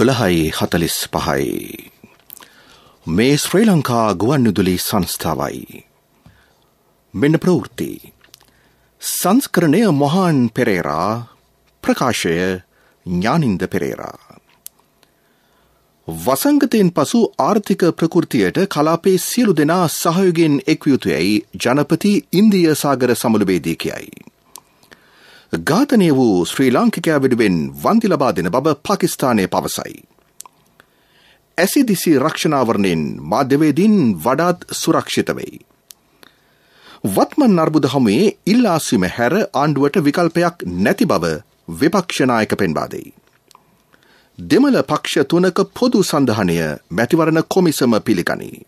12:45 මේ ශ්‍රී ලංකා ගුවන්විදුලි සංස්ථාවයි. මෙන්න ප්‍රවෘත්ති. සංස්කරණය මොහාන් පෙරේරා, ප්‍රකාශය ඥානින්ද පෙරේරා. වසංගතයෙන් පසු ආර්ථික ප්‍රකෘතියට කලාපේ සියලු දෙනා සහයෝගයෙන් එක්විය යුතුයයි ජනපති ඉන්දීය සාගර සමුළුවේදී කියයි. ඝාතනය වූ ශ්‍රී ලාංකිකයා වෙනුවෙන් වන්දි ලබා දෙන බව පාකිස්තානය පවසයි. ඇසිදිසි රක්ෂණාවරණයෙන් මාධ්‍යවේදීන් වඩාත් සුරක්ෂිත වෙයි. වත්මන් අර්බුද හමුවේ ඉල්ලා සිම හැර ආණ්ඩුවට විකල්පයක් නැති බව විපක්ෂ නායක පෙන්වා දෙයි. දෙමළ පක්ෂ තුනක පොදු සන්ධානය මැතිවරණ කොමිසම පිළිගනී.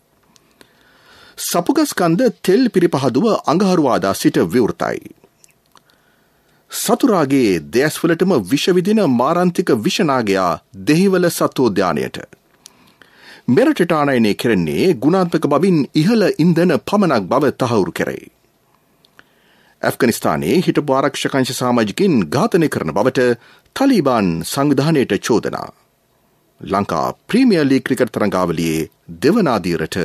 සපුගස්කන්ද තෙල් පිරිපහදුව අඟහරුවාදා සිට විවෘතයි. සතුරාගේ දෙයස්වලටම විෂවිදින මාරන්තික විෂනාගයා දෙහිවල සත්වෝද්‍යානයට. මෙරටට ආනයනය කෙරෙන්නේ ගුණාත්මක බවින් ඉහළ ඉන්ධන පමණක් බව තහවුරු කෙරේ. ඇෆ්ගනිස්තානයේ හිටපු ආරක්ෂකංශ සාමාජිකින් ඝාතනය කරන බවට තලිබාන් සංවිධානයට චෝදනා. ලංකා ප්‍රීමියර් ලීග් ක්‍රිකට් තරඟාවලියේ දෙවනාදීරට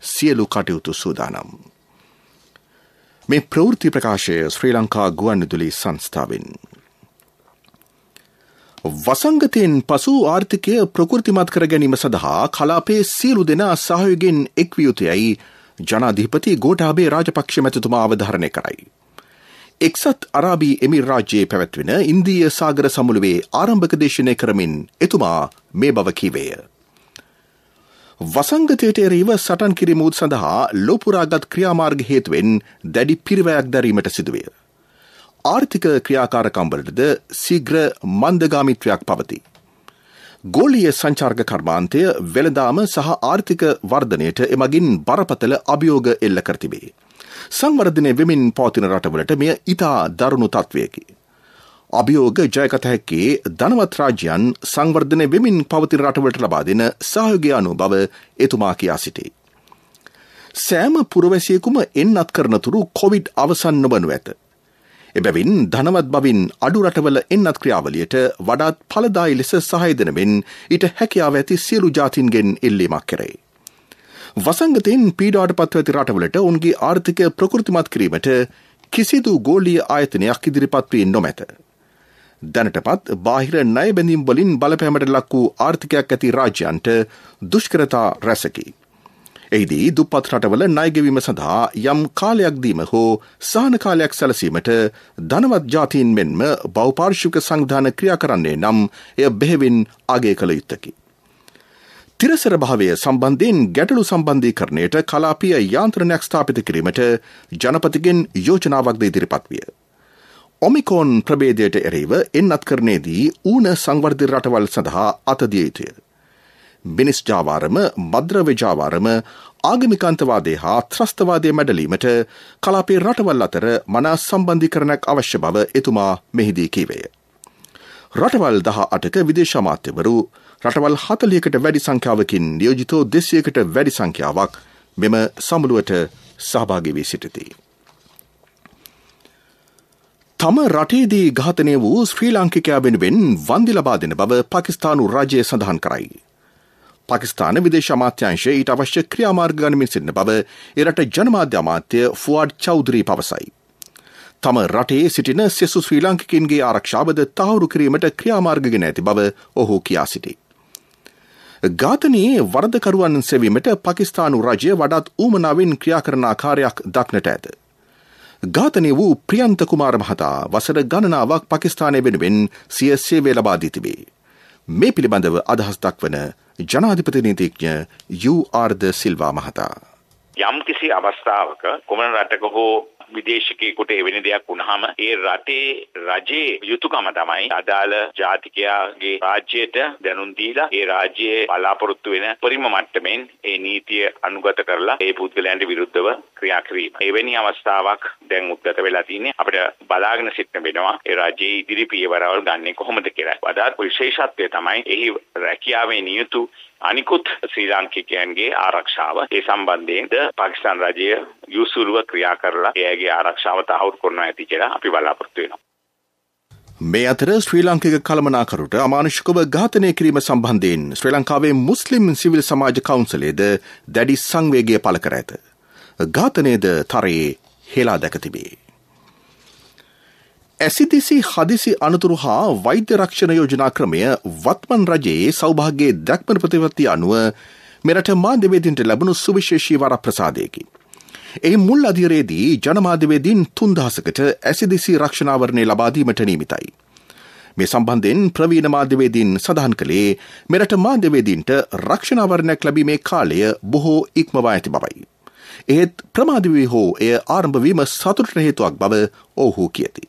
සියලු කටයුතු සූදානම්. මේ ප්‍රවෘත්ති ප්‍රකාශය ශ්‍රී ලංකා ගුවන්විදුලි සංස්ථාවෙන්. වසංගතයෙන් පසු ආර්ථිකය ප්‍රකෘතිමත් කර ගැනීම සඳහා කලාපයේ සියලු දෙනා සහයෝගයෙන් එක්විය යුතුයයි ජනාධිපති ගෝඨාභය රාජපක්ෂ මැතිතුමා අවධාරණය කරයි. එක්සත් අරාබි එමිරාජ්‍යයේ පැවැත්වෙන ඉන්දීය සාගර සමුළුවේ ආරම්භක දේශනය කරමින් එතුමා මේ බව කීවේය. වසංගතයට එරෙහිව සටන් කිරීම සඳහා ලෝපුරාගත් ක්‍රියාමාර්ග හේතුවෙන් දැඩි පිරිවැයක් දැරීමට සිදුවේ. ආර්ථික ක්‍රියාකාරකම්වලටද ශීඝ්‍ර මන්දගාමීත්වයක් පවතී. ගෝලීය සංචාරක කර්මාන්තය වෙළඳාම සහ ආර්ථික වර්ධනයට එමගින් බරපතල අභියෝග එල්ල කර තිබේ. සංවර්ධනය වෙමින් පවතින රටවලට මෙය ඉතා දරුණු තත්වයකි. අභියෝග ජයගත හැක්කේ ධනවත් රාජ්‍යයන් සංවර්ධනය වෙමින් පවතින රටවලට ලබා දෙන සහයෝගය අනුව බව එතුමා කියා සිටී. සෑම පුරවැසියෙකුම එන්නත් කරනතුරු කොවිඩ් අවසන් නොවනු ඇත. එබැවින් ධනවත් බවින් අඩු රටවල එන්නත් ක්‍රියාවලියට වඩාත් ඵලදායී ලෙස සහාය දෙනමින් ඊට හැකියාව ඇති සියලු ජාතීන්ගෙන් ඉල්ලීමක් කෙරේ. වසංගතයෙන් පීඩාවට පත්ව ඇති රටවලට ඔවුන්ගේ ආර්ථිකය ප්‍රකෘතිමත් කිරීමට කිසිදු ගෝලීය ආයතනයක් ඉදිරිපත් වී නොමැත. දැනටපත් බාහිර ණය බැඳීම් වලින් බලපෑමට ලක් වූ ආර්ථිකයක් ඇති රාජ්‍යයන්ට දුෂ්කරතා රැසකි. එහිදී දුප්පත් රටවල ණය ගෙවීම සඳහා යම් කාලයක් දීම හෝ සහන කාලයක් සැලසීමට ධනවත් ජාතීන් මෙන්ම බහුපාර්ශ්වික සංවිධාන ක්‍රියා කරන්නේ නම් එය බෙහෙවින් අගය කළ යුත්තකි. තිරසර භාවය සම්බන්ධයෙන් ගැටලු සම්බන්ධීකරණයට කලාපීය යාන්ත්‍රණයක් ස්ථාපිත කිරීමට ජනපතිගෙන් යෝජනාවක්ද ඉදිරිපත් විය. ඔමිකෝන් ප්‍රභේදයට එරෙහිව එන්නත් කරණයේදී ඌන සංවර්ධිත රටවල් සඳහා අතදිය යුතුය. මිනිස් ජාවාරම, මද්‍රව්‍ය ජාවාරම, ආගමිකාන්තවාදය හා ත්‍රස්තවාදය මැඩලීමට කලාපයේ රටවල් අතර මනා සම්බන්ධීකරණයක් අවශ්‍ය බව එතුමා මෙහිදී කීවේය. රටවල් 18ක විදේශ අමාත්‍යවරු, රටවල් 40කට වැඩි සංඛ්‍යාවකින් නියෝජිතෝ 200කට වැඩි සංඛ්‍යාවක් මෙම සමුළුවට සහභාගී වී සිටිති. තම රටේදී ඝාතනය වූ ශ්‍රී ලාංකිකයා වෙනුවෙන් වන්දි ලබා දෙන බව පාකිස්තානු රජය සඳහන් කරයි. පාකිස්තාන විදේශ අමාත්‍යාංශය ඊට අවශ්‍ය ක්‍රියාමාර්ග ගනිමින් සිටින බව එරට ජනමාධ්‍ය අමාත්‍ය ෆුආඩ් චෞධරි පවසයි. තම රටේ සිටින සෙසු ශ්‍රී ලාංකිකයින්ගේ ආරක්ෂාවද තහවුරු කිරීමට ක්‍රියාමාර්ග ගෙන ඇති බව ඔහු කියා සිටී. ඝාතනයේ වරදකරුවන් සෙවීමට පාකිස්තානු රජය වඩාත් ඌමනාවෙන් ක්‍රියා කරන ආකාරයක් දක්නට ඇත. ඝාතනය වූ ප්‍රියන්ත කුමාර මහතා වසර ගණනාවක් පාකිස්තානය වෙනුවෙන් සිය සේවය ලබා දී තිබේ. මේ පිළිබඳව අදහස් දක්වන ජනාධිපති නීතිඥ යූ.ආර්. ද සිල්වා මහතා. යම් කිසි අවස්ථාවක කොමන රටක හෝ විදේශිකයෙකුට එවැනි දෙයක් වුණාම ඒ රටේ රජයේ යුතුයකම තමයි අදාළ ජාතිකයාගේ රාජ්‍යයට දැනුම් දීලා ඒ රාජ්‍යයේ බලාපොරොත්තු වෙන පරිම මට්ටමින් ඒ නීතිය අනුගත කරලා ඒ පුද්ගලයන්ට විරුද්ධව ක්‍රියා කිරීම. එවැනි අවස්ථාවක් දැන් උද්ගත වෙලා තින්නේ අපිට බලාගෙන සිටින වෙනවා ඒ රාජ්‍යයේ ඉදිරි පියවරවල් ගන්නේ කොහොමද කියලා. වඩාත් විශේෂත්වය තමයි එහි රැකියාවේ නියුතු අනිකුත් ශ්‍රී ලාංකිකයන්ගේ ආරක්ෂාව. ඒ සම්බන්ධයෙන්ද පාකිස්තාන රජය යොසුරුව ක්‍රියා කරලා එයාගේ ආරක්ෂාව තහවුරු කරනවා ඇති කියලා අපි බලාපොරොත්තු වෙනවා. මේ අතර ශ්‍රී ලාංකික කළමනාකරුට අමානුෂිකව ඝාතනය කිරීම සම්බන්ධයෙන් ශ්‍රී ලංකාවේ මුස්ලිම් සිවිල් සමාජ කවුන්සලයේද දැඩි සංවේගය පළ කර ඇත. ඝාතනයේද තරයේ හෙලා දැක තිබේ. ඇසිදිසි හදිසි අනතුරු හා වෛද්‍ය රක්ෂණ යෝජනා ක්‍රමය වත්මන් රජයේ සෞභාග්‍යයේ දැක්මන ප්‍රතිපත්තිය අනුව මෙරට මාධ්‍යවේදීන්ට ලැබුණු සුවිශේෂී වරප්‍රසාදයකි. එහි මුල් අධීරයේදී ජනමාධ්‍යවේදීන් 3000කට ඇසිදිසි රක්ෂණාවරණය ලබා දීමට නියමිතයි. මේ සම්බන්ධයෙන් ප්‍රවීණ මාධ්‍යවේදීන් සඳහන් කළේ මෙරට මාධ්‍යවේදීන්ට රක්ෂණාවරණයක් ලැබීමේ කාලය බොහෝ ඉක්මවා ඇති බවයි. එහෙත් ප්‍රමාද වී හෝ එය ආරම්භ වීම සතුටට හේතුවක් බව ඔවුහු කියති.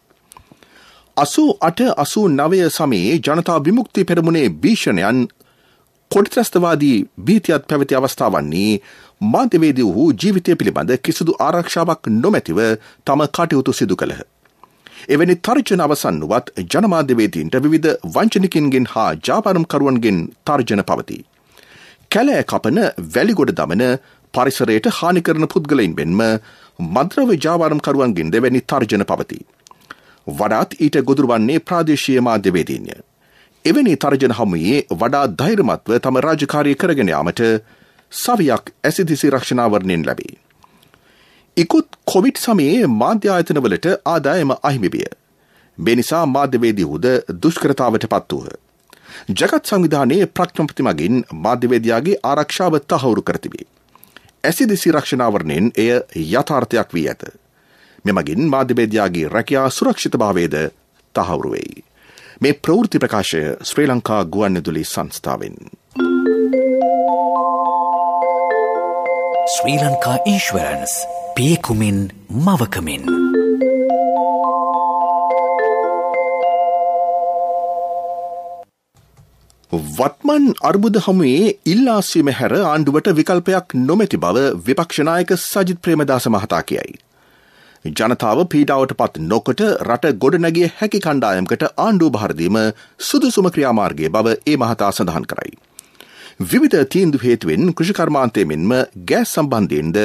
88-89 සමයේ ජනතා විමුක්ති පෙරමුණේ භීෂණයන් කොටිත්‍රස්තවාදී භීතියත් පැවති අවස්ථාවන්නේ මාධ්‍යවේදී වූ ජීවිතය පිළිබඳ කිසිදු ආරක්ෂාවක් නොමැතිව තම කටයුතු සිදු කළහ. එවැනි තර්ජන අවසන් වුවත් ජනමාධ්‍යවේදීන්ට විවිධ වංචනිකින්ගෙන් හා ජාපාරම්කරුවන්ගෙන් තර්ජන පවතී. කැලෑ කපන, වැලිගොඩ දමන, පරිසරයට හානි කරන පුද්ගලයින් මෙන්ම මද්‍රව්‍ය ජාවාරම්කරුවන්ගෙන් දෙවැනි තර්ජන පවතී. වඩාත් ඊට ගොදුරු වන්නේ ප්‍රාදේශීය මාධ්‍යවේදීන්ය. එවැනි තර්ජන හමුවේ වඩා ධෛර්යමත්ව තම රාජකාරිය කරගෙන යාමට සවියක් ඇසිදිසි රක්ෂණාවරණයෙන් ලැබේ. ඉකුත් කොවිඩ් සමයේ මාධ්‍ය ආයතනවලට ආදායම අහිමි විය. මේ නිසා මාධ්‍යවේදීහුද දුෂ්කරතාවට පත් වූහ. ජගත් සංවිධානයේ ප්‍රඥප්ති මගින් මාධ්‍යවේදියාගේ ආරක්ෂාව තහවුරු කර තිබේ. ඇසිදිසි රක්ෂණාවරණයෙන් එය යථාර්ථයක් වී ඇත. මෙමගින් මාධ්‍යවේදියාගේ රැකියා සුරක්ෂිතභාවයද තහවුරු වෙයි. මේ ප්‍රවෘත්ති ප්‍රකාශය ශ්‍රී ලංකා ගුවන්විදුලි සංස්ථාවෙන්. ශ්‍රී ලංකා ඉන්ෂුරන්ස් පියකුමින් මවකමින්. වත්මන් අර්බුද හමුවේ ඉල්ලාසීම හැර ආණ්ඩුවට විකල්පයක් නොමැති බව විපක්ෂ නායක සජිත් ප්‍රේමදාස මහතා කියයි. ජනතාව පීඩාවට පත් නොකොට රට ගොඩනැගිය හැකි කණ්ඩායමකට ආණ්ඩුව බහර දීම සුදුසුම ක්‍රියාමාර්ගයේ බව ඒ මහතා සඳහන් කරයි. විවිධ තීන්දුව හේතුවෙන් කෘෂිකර්මාන්තය මෙන්ම ගෑස් සම්බන්ධයෙන්ද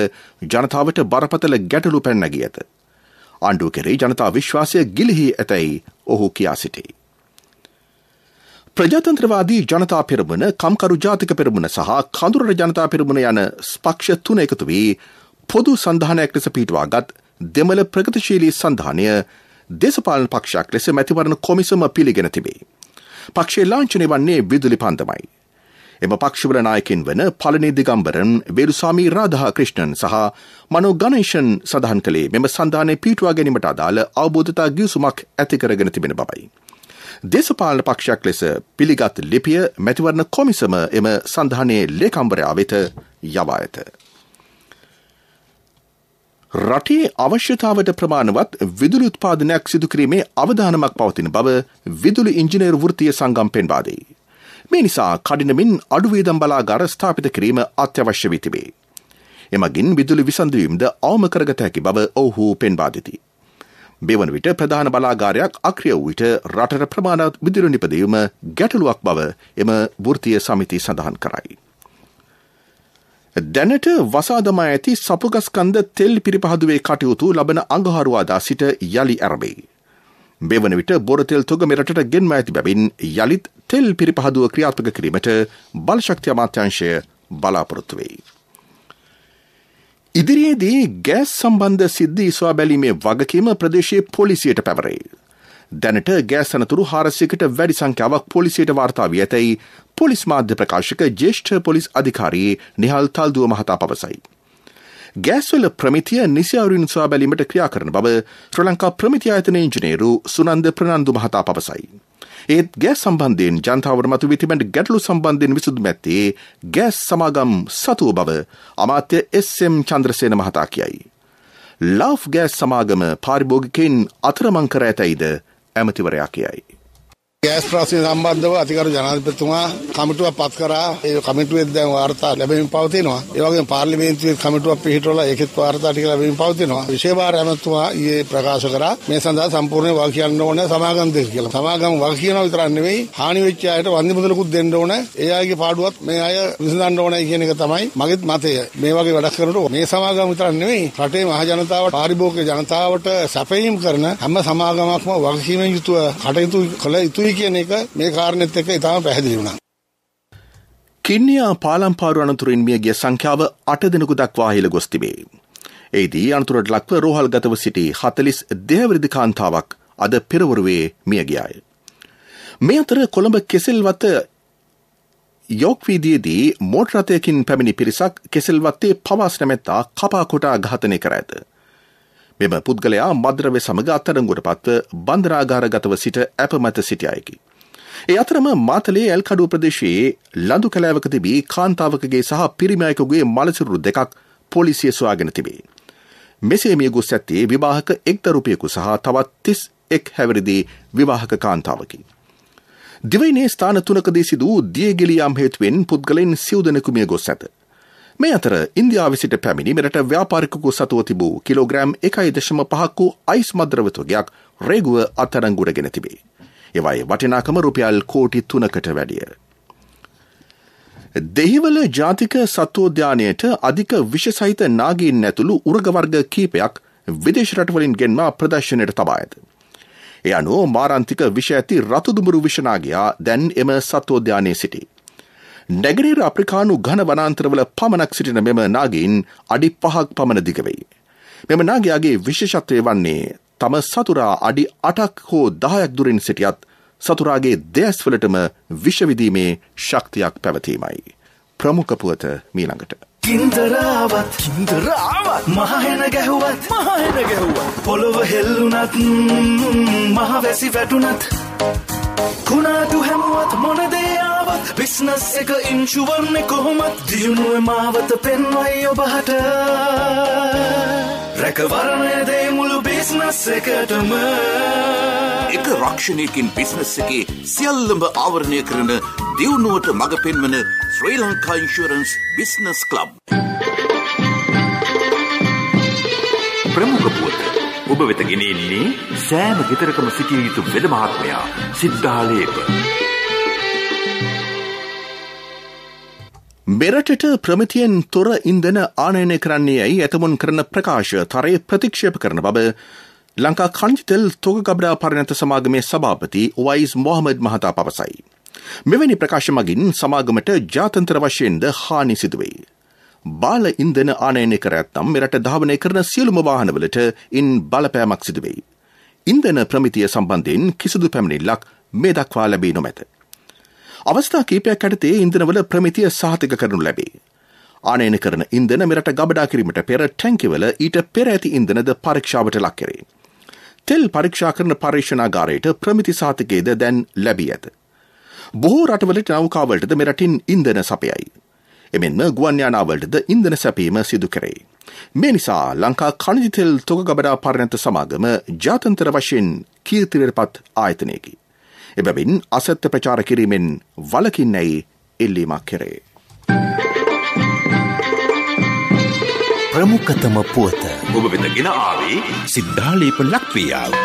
ජනතාවට බරපතල ගැටලු පැන නැගී ඇත. ආණ්ඩුව කෙරෙහි ජනතා විශ්වාසය ගිලිහී ඇතැයි ඔහු කියා සිටී. ප්‍රජාතන්ත්‍රවාදී ජනතා පෙරමුණ, කම්කරු ජාතික පෙරමුණ සහ කඳුරට ජනතා පෙරමුණ යන පක්ෂ තුන එකතු වී පොදු සන්ධානයක් ලෙස පිහිටුවාගත් දෙමළ ප්‍රගතිශීලී සන්ධානය දේශපාලන පක්ෂයක් ලෙස මැතිවරණ කොමිසම පිළිගෙන තිබේ. පක්ෂයේ ලාංඡනය වන්නේ විදුලි පන්දමයි. එම පක්ෂවල නායකින් වන පළනී දිගම්බරන්, වේලුසාමි රාධා ක්‍රිෂ්ණන් සහ මනෝ ගණේෂන් සඳහන් කළේ මෙම සන්ධානය පිහිටුවා ගැනීමට අදාළ අවබෝධතා ගිවිසුමක් ඇති කරගෙන තිබෙන බවයි. දේශපාලන පක්ෂයක් ලෙස පිළිගත් ලිපිය මැතිවරණ කොමිසම එම සන්ධානයේ ලේකම්වරයා වෙත යවා ඇත. රටේ අවශ්‍යතාවට ප්‍රමාණවත් විදුලි උත්පාදනයක් සිදු කිරීමේ අවධානමක් පවතින බව විදුලි ඉංජිනේරු වෘත්තීය සංගම් පෙන්වා දෙයි. මේ නිසා කඩිනමින් අඩු වේදම් බලාගාර ස්ථාපිත කිරීම අත්‍යවශ්‍ය වී තිබේ. එමගින් විදුලි විසඳවීමද අවම කරගත හැකි බව ඔවුහු පෙන්වා දෙති. මෙවන විට ප්‍රධාන බලාගාරයක් අක්‍රිය වූ විට රටට ප්‍රමාණවත් විදුලි නිපදවීම ගැටලුවක් බව එම වෘත්තීය සමිතිය සඳහන් කරයි. දැනට වසා දමා ඇති සපුගස්කන්ද තෙල් පිරිපහදුවේ කටයුතු ලබන අඟහරුවාදා සිට යළි ඇරඹෙයි. මෙවන විට බොරතෙල් තොග මෙරටට ගෙන්වා ඇති බැවින් යළිත් තෙල් පිරිපහදුව ක්‍රියාත්මක කිරීමට බලශක්ති අමාත්‍යාංශය බලාපොරොත්තු වෙයි. ඉදිරියේදී ගෑස් සම්බන්ධ සිද්ධි සොයා බැලීමේ වගකීම ප්‍රදේශීය පොලිසියට පැවරේ. දැනට ගෑස් අනතුරු 400කට වැඩි සංඛ්‍යාවක් පොලිසියට වාර්තා වී ඇතැයි පොලිස් මාධ්‍ය ප්‍රකාශක ජ්‍යෙෂ්ඨ පොලිස් අධිකාරී නිහල් තල්දුව මහතා පවසයි. ගෑස්වල ප්‍රමිතිය නිසි අයුරින් සොයා බැලීමට ක්‍රියා කරන බව ශ්‍රී ලංකා ප්‍රමිති ආයතන ඉංජිනේරු සුනන්ද ප්‍රනන්දු මහතා පවසයි. ඒත් ගෑස් සම්බන්ධයෙන් ජනතාවට මතුවී තිබෙන ගැටලු සම්බන්ධයෙන් විසඳුම් ඇත්තේ ගෑස් සමාගම් සතුව බව අමාත්‍ය එස්.එම්. චන්ද්‍රසේන මහතා කියයි. ලාෆ් ගෑස් සමාගම පාරිභෝගිකයින් අතරමං කර ඇතැයිද ඇමතිවරයා කියයි. ගෑස් ප්‍රශ්නය සම්බන්ධව අතිගරු ජනාධිපතිතුමා කමිටුවක් පත් කරා. ඒ කමිටුවේ දැන් වාර්තා ලැබෙමින් පවතිනවා. ඒ වගේම පාර්ලිමේන්තුවේ කමිටුවක් පිහිටවලා ඒකෙත් වාර්තා ටික ලැබෙමින් පවතිනවා. විශේෂ භාර ඇමතුමා ඊයේ ප්‍රකාශ කරා මේ සඳහා සම්පූර්ණ වග කියන්න ඕනේ සමාගම් දෙක කියලා. සමාගම් වග කියනවා විතරක් නෙවෙයි හානි වෙච්ච අයට වන්දි මුදලකුත් දෙන්න ඕනේ. ඒ අයගේ පාඩුවත් මේ අය විසඳන්න ඕනේ කියන එක තමයි මගේත් මතය. මේ වගේ වැඩක් කරනකොට මේ සමාගම් විතරක් නෙවෙයි රටේ මහ ජනතාවට පාරිභෝගික ජනතාවට සැපයීම් කරන හැම සමාගමක්ම වගකීමෙන් යුතුව කටයුතු කළ යුතුයි කියන එක මේ කාරණෙත් එක්ක ඉතාම පැහැදිලි වුණා. කින්නියා පාලම්පාරු අනතුරින් මියගිය සංඛ්‍යාව 8 දෙනෙකු දක්වා ඉහළ ගොස් තිබේ. එහිදී අනතුරට ලක්ව රෝහල්ගතව සිටි 42 වරිදි කාන්තාවක් අද පෙරවරුවේ මිය ගියාය. මේ අතර කොළඹ කෙසෙල්වත්ත යෝක් වීදියේදී මෝටර රථයකින් පැමිණි පිරිසක් කෙසෙල්වත්තේ පවාස් නැමැත්තා කපා කොටා ඝාතනය කර ඇත. මෙම පුද්ගලයා මද්‍රව්‍ය සමග අත්අඩංගුවට පත්ව බන්ධනාගාරගතව සිට ඇප මත සිටි අයෙකි. ඒ අතරම මාතලේ ඇල්කඩුව ප්‍රදේශයේ ලඳු කැලෑවක තිබී කාන්තාවකගේ සහ පිරිමි අයෙකුගේ මලසිරුරු දෙකක් පොලිසිය සොයාගෙන තිබේ. මෙසේ මිය ගොස් ඇත්තේ විවාහක එක් දරුපියෙකු සහ තවත් 31 හැවිරිදි විවාහක කාන්තාවකි. දිවයිනේ ස්ථාන 3කදී සිදු දියගෙලියාම් හේතුවෙන් පුද්ගලයන් 9 දෙනෙකු මිය ගොස් ඇත. මේ අතර ඉන්දියාවේ සිට පැමිණි මෙරට ව්‍යාපාරිකයෙකු සතුව තිබූ කිලෝග්‍රෑම් 1.5ක් වූ අයිස් මද්‍රව්‍ය තොගයක් රේගුව අත්අඩංගුවට ගෙන තිබේ. ඒවායේ වටිනාකම රුපියල් කෝටි 3කට වැඩිය. දෙහිවල ජාතික සත්වෝද්‍යානයට අධික විෂ සහිත නාගීන් ඇතුළු උරග වර්ග කීපයක් විදේශ රටවලින් ගෙන්වා ප්‍රදර්ශනයට තබා ඇත. ඒ අනුව මාරාන්තික විෂ ඇති රතු දුඹුරු විෂ නාගයා දැන් එම සත්වෝද්‍යානයේ සිටී. නැගෙනහිර අප්‍රිකානු ඝන වනාන්තරවල පමණක් සිටින මෙම නාගීන් අඩි 5ක් පමණ දිග වෙයි. මෙම නාගයාගේ විශේෂත්වය වන්නේ තම සතුරා අඩි 8ක් හෝ 10ක් දුරින් සිටියත් සතුරාගේ දෙස් වලටම විෂ විදීමේ ශක්තියක් පැවතීමයි. ප්‍රමුඛ පුවත මීළඟට. කින්දරාවත් මහහෙන ගැහුවත් පොළොව හෙල්ලුනත් මහවැසි වැටුනත් කුණාටු හැමුවත් මොනදේ ආවත් බිස්නස් එක ඉන්ෂුවර්නේ කොහොමත් දියුණුවේ මාවත පෙන්වයි ඔබට රැකවරණය දේ මුළු බිස්නස් එකටම එක රක්ෂණයකින් බිස්නස් එකේ සියල්ලම ආවරණය කරන දියුණුවට මඟ පෙන්වන ශ්‍රී ලංකා ඉන්ෂුරන්ස් බිස්නස් ක්ලබ්. ප්‍රමුඛ පුවත ඔබ වෙත ගෙනෙන්නේ සෑම ගෙදරකම සිටිය යුතු වෙද මහත්මයා සිද්ධාලේප. මෙරටට ප්‍රමිතියෙන් තොර ඉන්ධන ආනයනය කරන්නේ ඇයි ඇතමුන් කරන ප්‍රකාශ තරයේ ප්‍රතික්ෂේප කරන බව ලංකා කංජිතෙල් තොග ගබඩා පරිණත සමාගමේ සභාපති වයිස් මොහමඩ් මහතා පවසයි. මෙවැනි ප්‍රකාශ මගින් සමාගමට ජාත්‍යන්තර වශයෙන්ද හානි සිදුවේ. බාල ඉන්ධන ආනයනය කර ඇත්නම් මෙරට ධාවනය කරන සියලුම වාහනවලට ඉන් බලපෑමක් සිදුවෙයි. ඉන්ධන ප්‍රමිතිය සම්බන්ධයෙන් කිසිදු පැමිණිල්ලක් මේ දක්වා ලැබී නොමැත. අවස්ථා කීපයක් යටතේ ඉන්ධනවල ප්‍රමිතිය සහතික කරනු ලැබේ. ආනයන කරන ඉන්ධන මෙරට ගබඩා කිරීමට පෙර ටැංකිවල ඊට පෙර ඇති ඉන්ධනද පරීක්ෂාවට ලක් කෙරේ. තෙල් පරීක්ෂා කරන පරීක්ෂණාගාරයට ප්‍රමිති සහතිකයද දැන් ලැබී ඇත. බොහෝ රටවලට නෞකාවලටද මෙරටින් ඉන්ධන සපයයි. එමෙන්ම ගුවන් යානාවලටද ඉන්ධන සැපීම සිදු කරේ. මේ නිසා ලංකා ඛනිජ තෙල් තොග ගබඩා පරිණත සමාගම ජාත්‍යන්තර වශයෙන් කීර්තියටපත් ආයතනයකි. එබැවින් අසත්‍ය ප්‍රචාර කිරීමෙන් වළකින්නැයි ඉල්ලීමක් කෙරේ. ප්‍රමුඛතම පුවත ඔබ වෙත ගෙන ආවේ සිද්ධාලේප ලක්වියාව.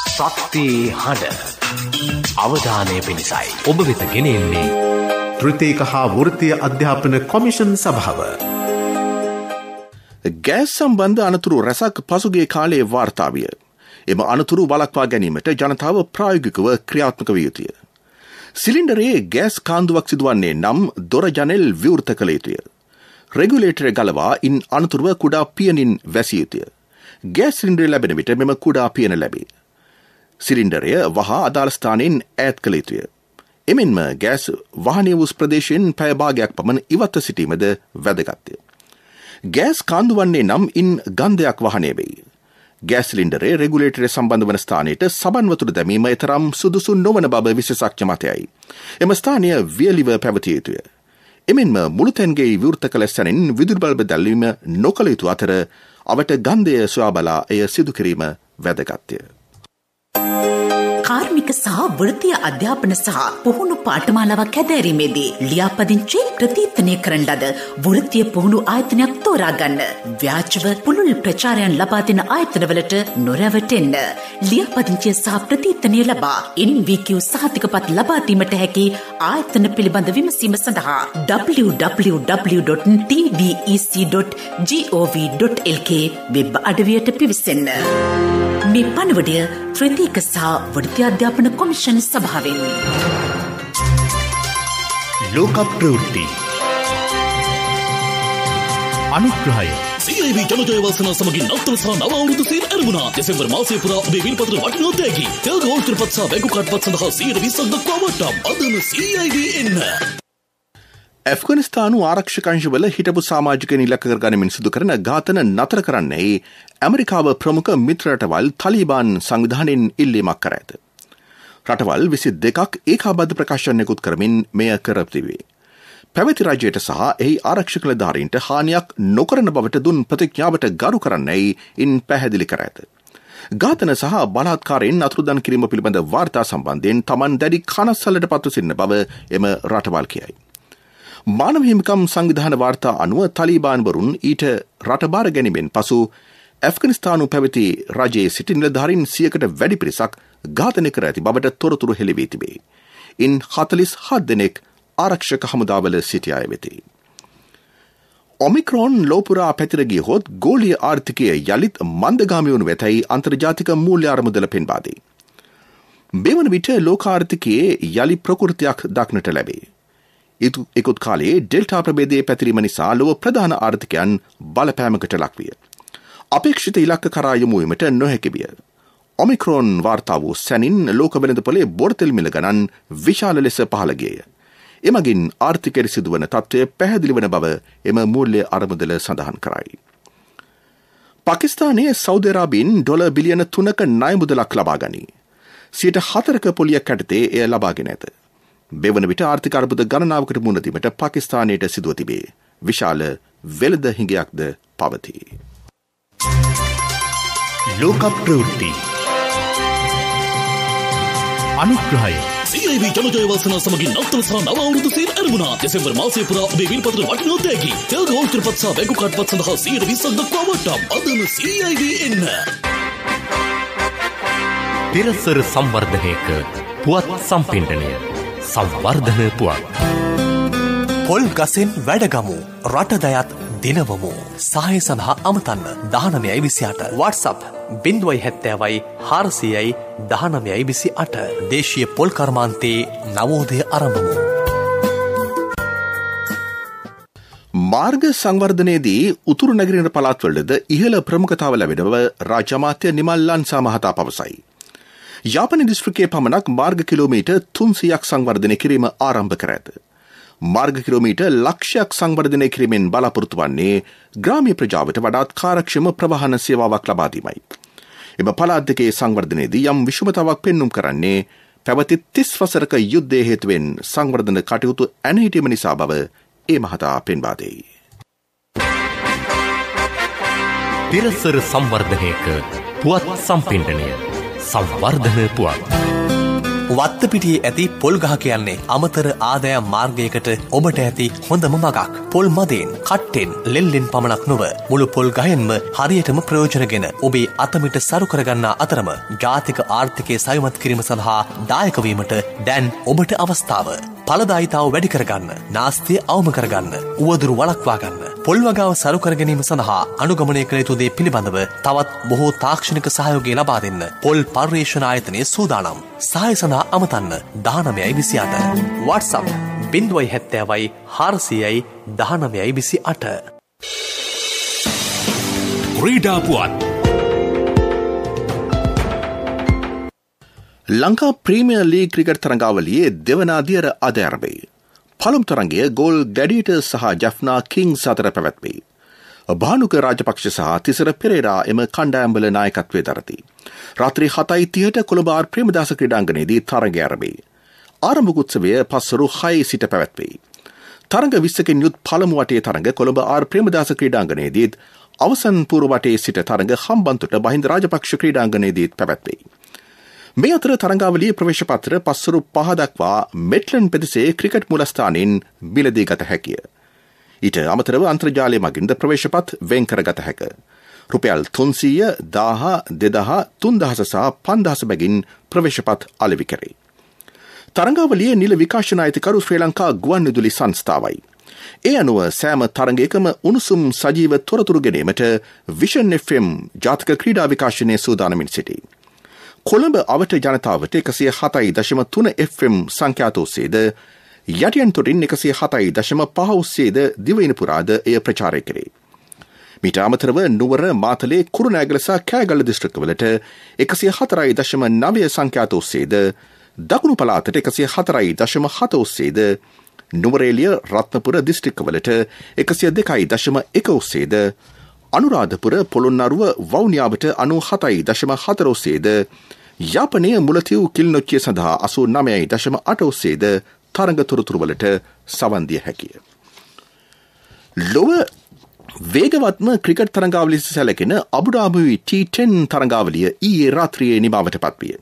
ශක්තියේ හඬ අවධානය පිණිසයි ඔබ වෙත ගෙනෙන්නේ තෘතීක හා වෘත්තීය අධ්‍යාපන කොමිෂන් සභාව. ගෑස් සම්බන්ධ අනතුරු රැසක් පසුගිය කාලයේ වාර්තා විය. එම අනතුරු වළක්වා ගැනීමට ජනතාව ප්‍රායෝගිකව ක්‍රියාත්මක විය යුතුය. සිලින්ඩරයේ ගෑස් කාන්දුවක් සිදුවන්නේ නම් දොර ජනෙල් විවෘත කළ යුතුය. රෙගුලේටරය ගලවා ඉන් අනතුරුව කුඩා පියනින් වැසිය යුතුය. ගෑස් සිලින්ඩරය ලැබෙන විට මෙම කුඩා පියන ලැබේ. සිලින්ඩරය වහා අදාළ ස්ථානයෙන් ඈත් කළ යුතුය. එමෙන්ම ගෑස් වාහනය වූ ප්‍රදේශයෙන් පැය භාගයක් පමණ ඉවත්ව සිටීමද වැදගත්ය. ගෑස් කාන්දු වන්නේ නම් ඉන් ගන්ධයක් වහනය වෙයි. ගෑස් සිලින්ඩරේ රෙගුලේටරය සම්බන්ධ වන ස්ථානයට සබන් වතුර දැමීම තරම් සුදුසු නොවන බව විශේෂඥ මතයයි. එම ස්ථානය වියලිව පැවතිය යුතුය. එමෙන්ම මුළු තැන්ගේ විවෘත කළ සැනින් විදුලි බල්බ දැල්වීම නොකළ යුතු අතර අවට ගන්ධය සොයා බලා එය සිදු කිරීම වැදගත්ය. කාර්මික සහ වෘත්තීය අධ්‍යාපන සහ පුහුණු පාඨමාලාවක් හැදෑරීමේදී ලියාපදිංචි ප්‍රතිත්වනය කරන ලද වෘත්තීය පුහුණු ආයතනයක් තෝරා ගන්න. ව්‍යාජව පුළුල් ප්‍රචාරයන් ලබා දෙන ආයතනවලට නොරැවටෙන්න. ලියාපදිංචිය සහ ප්‍රතිත්වනය ලබා NVQ සහතිකපත් ලබා දීමට හැකි ආයතන පිළිබඳ විමසීම සඳහා www.tvec.gov.lk වෙබ් අඩවියට පිවිසෙන්න. මේ පණිවුඩය ත්‍රිතීක සහ වෘත්තීය අධ්‍යාපන කොමිෂන් සභාවෙන්. ලෝක ප්‍රවෘත්ති අනුග්‍රහය CIB ජනජය වාසනා සමගින් නවතර සහ නව අවුරුදු සේල් ආරම්භුණා. දෙසැම්බර් මාසයේ පුරා ඔබේ විල්පත්‍ර වටිනා තෑගි තෙල් ගෝල්ඩ් ත්‍රිපත් සහ බැංකු කාඩ්පත් සඳහා 120ක් දක්වා වටම්. අදම CIB එන්න. ඇෆ්ගනිස්තානු ආරක්ෂක අංශවල හිටපු සමාජිකයන් ඉලක්ක කරගනිමින් සිදු කරන ඝාතන නතර කරන්නයි ඇමරිකාව ප්‍රමුඛ මිත්‍ර රටවල් තලිබාන් සංවිධානයෙන් ඉල්ලීමක් කර ඇත. රටවල් 22ක් ඒකාබද්ධ ප්‍රකාශනයකුත් කරමින් මෙය කර තිබේ. පැවති රජයට සහ එහි ආරක්ෂක නිලධාරීන්ට හානියක් නොකරන බවට දුන් ප්‍රතිඥාවට ගරු කරන්නයි ඉන් පැහැදිලි කර ඇත. ඝාතන සහ බලාත්කාරයෙන් අතුරුදන් කිරීම පිළිබඳ වාර්තා සම්බන්ධයෙන් තමන් දැඩි කනස්සල්ලට පත්ව සිටින බව එම රටවල් කියයි. මානව හිමිකම් සංවිධාන වාර්තා අනුව තලිබාන්වරුන් ඊට රටබාර ගැනීමෙන් පසු ඇෆ්ගනිස්තානු පැවති රජයේ සිටි නිලධාරීන් 100කට වැඩි පිරිසක් ඝාතනය කර ඇති බවට තොරතුරු හෙළි වී තිබේ. ඉන් 47 දෙනෙක් ආරක්ෂක හමුදාවල සිටි අය වෙති. ඔමික්‍රෝන් ලෝපුරා පැතිර ගියහොත් ගෝලීය ආර්ථිකය යළිත් මන්දගාමී වනු වෙතයි අන්තර්ජාතික මූල්‍ය අරමුදල පෙන්වා දෙයි. මෙවන විට ලෝකාර්ථිකයේ යළි ප්‍රකෘතියක් දක්නට ලැබේ. ඉකුත් කාලයේ ඩෙල්ටා ප්‍රභේදයේ පැතිරීම නිසා ලොව ප්‍රධාන ආර්ථිකයන් බලපෑමකට ලක්විය. අපේක්ෂිත ඉලක්ක කරා යොමු වීමට නොහැකි විය. ඔමික්‍රෝන් වාර්තා වූ සැනින් ලෝක වෙළඳපොලේ බොරතෙල් මිල ගණන් විශාල ලෙස පහළ ගියය. එමගින් ආර්ථිකයට සිදුවන තත්ත්වය පැහැදිලි වන බව එම මූල්‍ය අරමුදල සඳහන් කරයි. පාකිස්තානයේ සෞදි අරාබියෙන් ඩොලර් බිලියන 3ක ණය මුදලක් ලබා ගනී. 4% පොලියක් යටතේ එය ලබාගෙන ඇත. බෙවන විට ආර්ථික අර්බුද ගණනාවකට මුහුණ දීමට පාකිස්තානයට සිදුව තිබේ. විශාල වෙළඳ හිඟයක්ද පවතී. ලෝක ප්‍රවෘත්ති අනුග්‍රහය CIB ජනජය වාසනා සමගින් නවතර සහ නව අවුරුදු සේල් ආරම්භුණා. දෙසැම්බර් මාසයේ පුරා ඔබේ විල්පත්‍ර වටිනා තෑගි තෙල් ගෝල්ඩ් ත්‍රිපත් සහ බැංකු කාඩ්පත් සඳහා 120ක් දක්වා වටම්. අදම CIB එන්න. තිරසර සංවර්ධනයක පුවත් සම්පින්ඩනය සංවර්ධන පුවත්. පොල් ගසෙන් වැඩගමු රටදයත් දිනවමු. සහය සඳහා අමතන්න 1928 WhatsApp 070 400 1928 දේශීය පොල් කර්මාන්තයේ නවෝදය ආරම්භමු. මාර්ග සංවර්ධනයේදී උතුරු නැගෙනහිර පළාත්වලද ඉහළ ප්‍රමුඛතාව ලැබෙන බව රාජ්‍ය අමාත්‍ය නිමල් ලන්සා මහතා පවසයි. යාපන දිස්ත්‍රික්කයේ පමණක් මාර්ග කිලෝමීටර් 300ක් සංවර්ධනය කිරීම ආරම්භ කර ඇත. මාර්ග කිලෝමීටර් ලක්ෂයක් සංවර්ධනය කිරීමෙන් බලාපොරොත්තු වන්නේ ග්‍රාමීය ප්‍රජාවට වඩාත් කාර්යක්ෂම ප්‍රවාහන සේවාවක් ලබා දීමයි. එම පළාත් දෙකේ සංවර්ධනයේදී යම් විෂමතාවක් පෙන්නුම් කරන්නේ පැවති 30 වසරක යුද්ධයේ හේතුවෙන් සංවර්ධන කටයුතු ඇනහිටීම නිසා බව ඒ මහතා පෙන්වා දෙයි. තිරසර සංවර්ධනයක පුවත් සම්පින්ඩනය සංවර්ධන පුවත්. වත්තපිටියේ ඇති පොල් ගහ කියන්නේ අමතර ආදායම් මාර්ගයකට ඔබට ඇති හොඳම මගක්. පොල් මදෙන්, කට්ටෙන්, ලෙල්ලෙන් පමණක් නොව මුළු පොල් ගහෙන්ම හරියටම ප්‍රයෝජනගෙන ඔබේ අතමිට සරු කරගන්නා අතරම ජාතික ආර්ථිකය සවිමත් කිරීම සඳහා දායක වීමට දැන් ඔබට අවස්ථාව. ඵලදායීතාව වැඩි කරගන්න, නාස්තිය අවම කරගන්න, උවදුරු වළක්වා ගන්න. පොල් වගාව සරු කර ගැනීම සඳහා අනුගමනය කළ යුතු දේ පිළිබඳව තවත් බොහෝ තාක්ෂණික සහයෝගය ලබා දෙන්න පොල් පර්යේෂණ ආයතනයේ සූදානම්. සහාය සඳහා අමතන්න 1928 WhatsApp 070 400 1928. ක්‍රීඩා පුවත්. ලංකා ප්‍රීමියර් ලීග් ක්‍රිකට් තරඟාවලියේ දෙවන අදියර අද ආරම්භයි. පළමු තරඟය ගෝල් ගැඩියටර්ස් සහ ජෆ්නා කිංස් අතර පැවැත්වේ. භානුක රාජපක්ෂ සහ තිසර පෙරේරා එම කණ්ඩායම්වල නායකත්වයේ දරති. රාත්‍රී 7:30ට කොළඹ ආර් ප්‍රේමදාස ක්‍රීඩාංගණයේදී තරඟය ආරම්භයි. ආරම්භක උත්සවය පස්වරු 6 සිට පැවැත්වේ. තරඟ 20කින් යුත් පළමු වටේ තරඟ කොළඹ ආර් ප්‍රේමදාස ක්‍රීඩාංගණයේදීත් අවසන් පූර්ව වටේ සිට තරඟ හම්බන්තොට මහින්ද රාජපක්ෂ ක්‍රීඩාංගණයේදීත් පැවැත්වේ. මේ අතර තරඟාවලියේ ප්‍රවේශපත්‍ර පස්වරු 5 දක්වා මෙට්ලන් පෙදෙසේ ක්‍රිකට් මූලස්ථානයෙන් මිලදී ගත හැකිය. ඊට අමතරව අන්තර්ජාලය මගින්ද ප්‍රවේශපත් වෙන් කරගත හැක. රුපියල් 300, 1000, 2000, 3000 සහ 5000 බැගින් ප්‍රවේශපත් අලෙවි කෙරේ. තරඟාවලියේ නිල විකාශන අයිතිකරු ශ්‍රී ලංකා ගුවන්විදුලි සංස්ථාවයි. ඒ අනුව සෑම තරඟයකම උණුසුම් සජීව තොරතුරු ගැනීමට විෂන් FM ජාතික ක්‍රීඩා විකාශනයේ සූදානමින් සිටී. කොළඹ අවට ජනතාවට 107.3 FM සංඛ්‍යාත ඔස්සේද යටියන් තොටින් 107.5 ඔස්සේද දිවයින පුරාද එය ප්‍රචාරය කරේ. මීට අමතරව නුවර මාතලේ කුරුණෑගල සහ කෑගල්ල දිස්ත්‍රික්කවලට 104.9 සංඛ්‍යාත ඔස්සේද දකුණු පළාතට 104.7 ඔස්සේද නුවරඑළිය රත්නපුර දිස්ත්‍රික්කවලට 102.1 ඔස්සේද අනුරාධපුර පොළොන්නරුව වවුනියාවට 97.4 ඔස්සේද යාපනය මුලතිව් කිල්නොච්චිය සඳහා 89.8 ඔස්සේද තරඟ තොරතුරුවලට සවන් දිය හැකිය. ලොව වේගවත්ම ක්‍රිකට් තරඟාවලිය සැලකෙන අබුඩාබි T10 තරඟාවලිය ඊයේ රාත්‍රියේ නිමාවට පත්විය.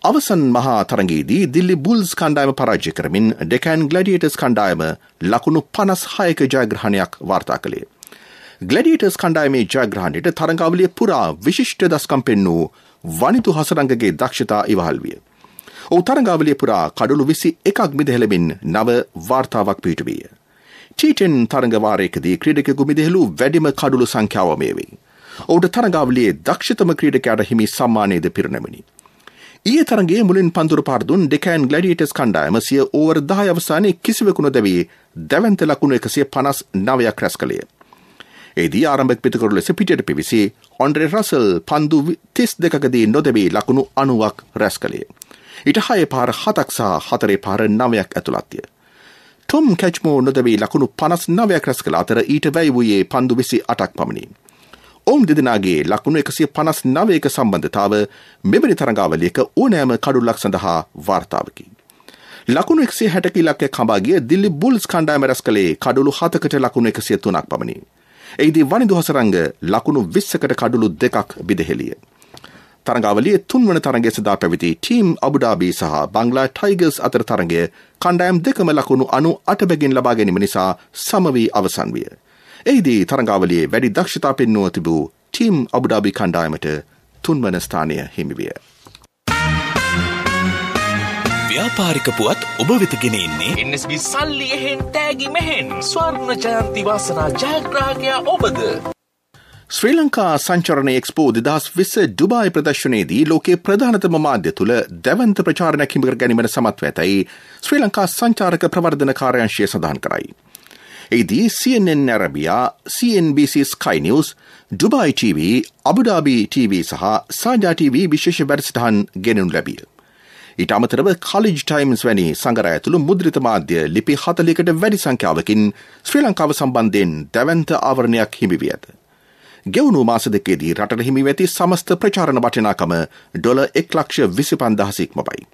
අවසන් මහා තරඟයේදී දිල්ලි බුල්ස් කණ්ඩායම පරාජය කරමින් ඩෙකන් ග්ලැඩියේටර්ස් කණ්ඩායම ලකුණු 56ක ජයග්‍රහණයක් වාර්තා කළේ. ග්ලැඩියේටර්ස් කණ්ඩායමේ ජයග්‍රහණයට තරඟාවලිය පුරා විශිෂ්ට දස්කම් පෙන්වූ වනිතු හසරංගගේ දක්ෂතා ඉවහල් විය. ඔහු තරඟාවලිය පුරා කඩලු 21ක් මිදහෙළමින් නව වාර්තාවක් පිහිටුවිය. T10 තරඟ වාරයකදී ක්‍රීඩකයෙකු මිදහෙළු වැඩිම කඩලු සංඛ්‍යාව මේ වේ. ඔහුට තරඟාවලියේ දක්ෂතම ක්‍රීඩකයාට හිමි සම්මානයද පිරිනැමිණි. ඊයේ තරඟයේ මුලින් පන්දුරු පාර දුන් ඩෙකන් ග්ලැඩියේටර්ස් කණ්ඩායම සිය ඕවර් 10 අවසානයේ කිසිවෙකු නොදැවී දැවැන්ත ලකුණු 159ක් රැස් කළේ. එදී ආරම්භක පිටකරු ලෙස පිටට පිවිසි ඔන්ඩ්‍රේ රසල් පන්දු 32කදී නොදැවී ලකුණු 90ක් රැස් කළේ. ඊට 6 පාර 7ක් සහ 4 පාර 9ක් ඇතුළත්ය. ටොම් කැච්මෝ නොදැවී ලකුණු 59ක් රැස් කළ අතර ඊට වැය වූයේ පන්දු 28ක් පමණි. ඔවුන් දෙදෙනාගේ ලකුණු 159ක සම්බන්ධතාව මෙවැනි තරඟාවලියක ඕනෑම කඩුල්ලක් සඳහා වාර්තාවකි. ලකුණු 160ක ඉලක්කයක් හඹා ගිය දිල්ලි බුල්ස් කණ්ඩායම රැස් කළේ කඩුළු 7කට ලකුණු 103ක් පමණි. එහිදී වනිදු හසරංග ලකුණු 20කට කඩුළු 2ක් බිදහෙළිය. තරඟාවලියේ 3 වන තරඟය සඳහා පැවති ටීම් අබුඩාබි සහ බංග්ලා ටයිගර්ස් අතර තරඟය කණ්ඩායම් දෙකම ලකුණු 98 බැගින් ලබා ගැනීම නිසා සම වී අවසන් විය. එහිදී තරඟාවලියේ වැඩි දක්ෂතා පෙන්වුව තිබූ ටීම් අබුඩාබි කණ්ඩායමට 3 වන ස්ථානය හිමි විය. ව්‍යාපාරික පුවත් ඔබ වෙත ගෙන එන්නේ NSB සල්ලි එහෙන් තෑගි මෙහෙන් ස්වර්ණ ජයන්ති වාසනා ජයග්‍රාහකයා ඔබද. ශ්‍රී ලංකා සංචරණ එක්ස්පෝ 2020 ඩුබායි ප්‍රදර්ශනයේදී ලෝකයේ ප්‍රධානතම මාධ්‍ය තුළ දැවන්ත ප්‍රචාරණයක් හිමි කර ගැනීමට සමත් ව ඇතැයි ශ්‍රී ලංකා සංචාරක ප්‍රවර්ධන කාර්යාංශය සඳහන් කරයි. එහිදී CNN Arabia, CNBC Sky News, Dubai TV, Abu Dhabi TV සහ සාජා TV විශේෂ වැඩසටහන් ගෙනෙනු ලැබිය. ඊට අමතරව College Times වැනි සංගරය ඇතුළු මුද්‍රිත මාධ්‍ය ලිපි 40කට වැඩි සංඛ්‍යාවකින් ශ්‍රී ලංකාව සම්බන්ධයෙන් දැවැන්ත ආවරණයක් හිමි වී ඇත. ගෙවුණු මාස දෙකේදී රටට හිමි වෙති සමස්ත ප්‍රචාරණ වටිනාකම $1,25,000 ඉක්මවයි.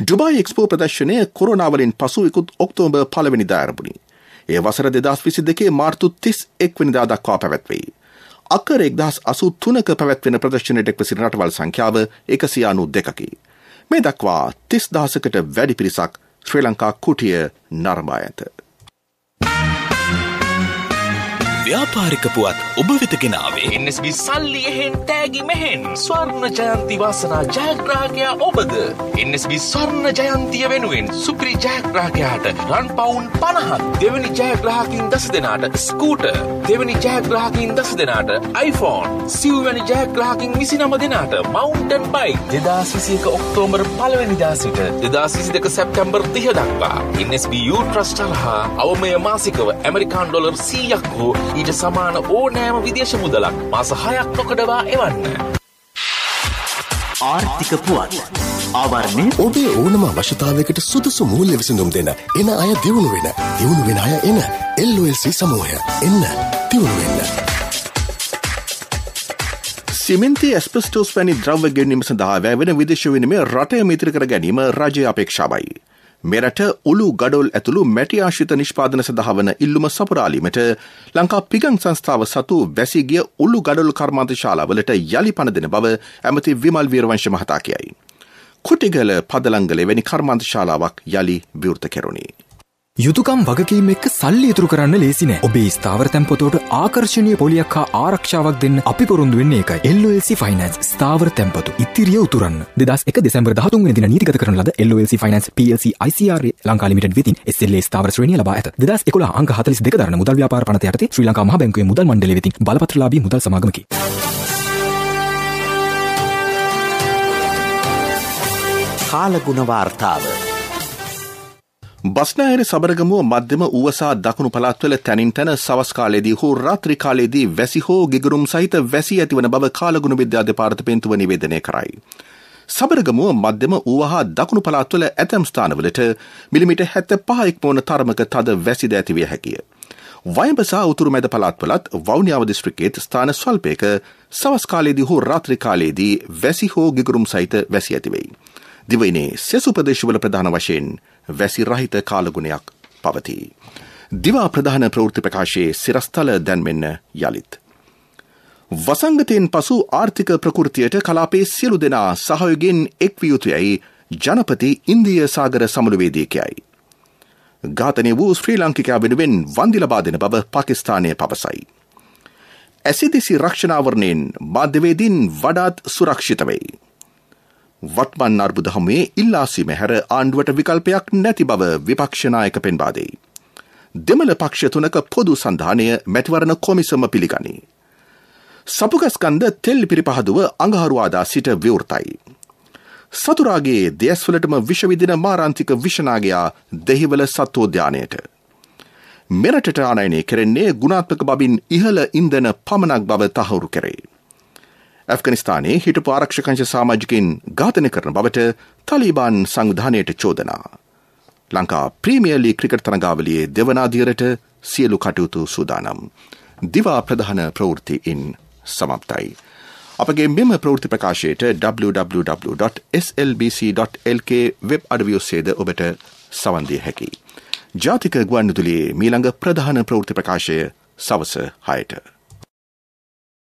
ඩුබායි එක්ස්පෝ ප්‍රදර්ශනය කොරෝනා වලින් පසු ඉකුත් ඔක්තෝබර් 1 වෙනිදා ආරම්භුණි. ඒ වසර 2022 මාර්තු 31 වෙනිදා දක්වා පැවැත්වෙයි. අක්කර 1083ක පැවැත්වෙන ප්‍රදර්ශනයට එක්ව සිටින රටවල් සංඛ්‍යාව 192කි. මේ දක්වා 30000කට වැඩි පිරිසක් ශ්‍රී ලංකා කුටිය නරඹා ඇත. ව්‍යාපාරික පුවත් ඔබ වෙත ගෙනාවේ NSB සල්ලි එහෙන් තෑගි මෙහෙන් ස්වර්ණ ජයන්ති වාසනා ජයග්‍රාහකයා ඔබද. NSB ස්වර්ණ ජයන්තිය වෙනුවෙන් සුපිරි ජයග්‍රාහකයාට රන් පවුන් 50ක්, දෙවැනි ජයග්‍රාහකින් 10 දෙනාට ස්කූටර්, දෙවැනි ජයග්‍රාහකින් 10 දෙනාට iPhone, සිව්වැනි ජයග්‍රාහකින් 29 දෙනාට මවුන්ටන් බයික් 2021 ඔක්තෝබර් 1 වෙනිදා සිට 2022 සැප්තැම්බර් 30 දක්වා NSB Youth Trust හා අවමය මාසිකව ඇමරිකානු ඩොලර් 100ක් හෝ ඊට සමාන ඕනෑම විදේශ මුදලක් මාස 6ක් නොකඩවා එවන්න. ආර්ථික පුවත් ආවරණය ඔබේ ඕනම අවශ්‍යතාවයකට සුදුසු මූල්‍ය විසඳුම් දෙන එන අය දියුණු වෙන අය එන LOLC සමූහය එන්න දියුණු වෙන්න. සිමෙන්ති ඇස්බෙස්ටෝස් වැනි ද්‍රව්‍ය ගෙනීම සඳහා වැවෙන විදේශ විනිමය රටය මිත්‍ර කර ගැනීම රජයේ අපේක්ෂාවයි. මෙරට උළු ගඩොල් ඇතුළු මැටි ආශ්‍රිත නිෂ්පාදන සඳහා වන ඉල්ලුම සපුරාලීමට ලංකා පිගන් සංස්ථාව සතු වැසී ගිය උළු ගඩොල් කර්මාන්ත ශාලාවලට යලි පණ දෙන බව ඇමති විමල් වීරවංශ මහතා කියයි. කුටිගල පදලංගල වැනි කර්මාන්ත ශාලාවක් යළි විවෘත කෙරුණි. යුතුකම් වගකීම් එක්ක සල්ලි ඉතුරු කරන්න ලේසි නෑ. ඔබේ ස්ථාවර තැන්පතෝට ආකර්ශනීය පොලියක් හා ආරක්ෂාවක් දෙන්න අපි පොරොන්දු වෙන්නේ ඒකයි. LOLC Finance ස්ථාවර තැන්පතු ඉතිරිය උතුරන්න. 2001 දෙසැම්බර් 13 වෙනි දින නීතිගත කරන ලද LOLC Finance PLC ICRA Lanka limited වෙතින් SLA ස්ථාවර ශ්‍රේණිය ලබා ඇත. 2011 අංක 42 දරන මුදල් ව්‍යාපාර පනත යටතේ ශ්‍රී ලංකා මහා බැංකුවේ මුදල් මණ්ඩලය වෙතින් බලපත්‍රලාභී මුදල් සමාගමකි. කාලගුණ වාර්තාව බස්නාහිර සබරගමුව මධ්‍යම ඌවසා දකුණු පළාත්වල තැනින් තැන සවස් කාලයේදී හෝ රාත්‍රී කාලයේදී වැසි හෝ ගිගුරුම් සහිත වැසි ඇතිවන බව කාලගුණ විද්‍යා දෙපාර්තමේන්තුව නිවේදනය කරයි. සබරගමුව මධ්‍යම ඌව හා දකුණු පළාත්වල ඇතැම් ස්ථානවලට මිලිමීටර් 75 ඉක්මවන තරමක තද වැසිද ඇතිවිය හැකිය. වයඹ සහ උතුරු මැද පළාත්වලත් වවුනියාව දිස්ත්‍රික්කයේ ස්ථාන ස්වල්පයක සවස් කාලයේදී හෝ රාත්‍රී කාලයේදී වැසි හෝ ගිගුරුම් සහිත වැසි ඇතිවෙයි. දිවයිනේ සෙසු ප්‍රදේශවල ප්‍රධාන වශයෙන් වැසි රහිත කාලගුණයක් පවතී. දිවා ප්‍රධාන ප්‍රවෘත්ති ප්‍රකාශයේ සිරස්තල දැන්වෙන්න යලිත්. වසංගතයෙන් පසු ආර්ථික ප්‍රකෘතියට කලාපේ සියලු දෙනා සහයෝගයෙන් එක්විය යුතුයයි ජනපති ඉන්දිය සාගර සමුළුවේදිකයයි. ඝාතනය වූ ශ්‍රී ලාංකිකයා වෙනුවෙන් වන්දි ලබා දෙන බව පාකිස්තානය පවසයි. ඇසිදිසි රක්ෂණාවරණයෙන් මාධ්‍යවේදීන් වඩාත් සුරක්ෂිත වෙයි. වත්මන් අර්බුද හමුවේ ඉල්ලාසීම හැර ආණ්ඩුවට විකල්පයක් නැති බව විපක්ෂ නායක පෙන්වා දෙයි. දෙමළ පක්ෂ තුනක පොදු සන්ධානය මැතිවරණ කොමිසම පිළිගනී. සපුගස්කන්ද තෙල් පිරිපහදුව අඟහරුවාදා සිට විවෘතයි. සතුරාගේ දෙයස්වලටම විෂවිදින මාරාන්තික විෂනාගයා දෙහිවල සත්වෝද්‍යානයට. මෙරටට ආනයනය කෙරෙන්නේ ගුණාත්මක බවින් ඉහළ ඉන්ධන පමණක් බව තහවුරු කෙරේ. ඇෆ්ගනිස්තානයේ හිටපු ආරක්ෂකංශ සමාජිකින් ඝාතනය කරන බවට තලිබාන් සංවිධානයට චෝදනා. ලංකා ප්‍රීමියර් ලීග් ක්‍රිකට් තරඟාවලියේ දෙවනාදියරට සියලු කටයුතු සූදානම්. දිවා ප්‍රධාන ප්‍රවෘත්තියින් සමප්තයි. අපගේ මෙම ප්‍රවෘත්ති ප්‍රකාශයට www.slbc.lk වෙබ් අඩවිය ඔස්සේද ඔබට සවන් දිය හැකියි. ජාතික ගුවන්විදුලියේ මීළඟ ප්‍රධාන ප්‍රවෘත්ති ප්‍රකාශය සවස 6ට.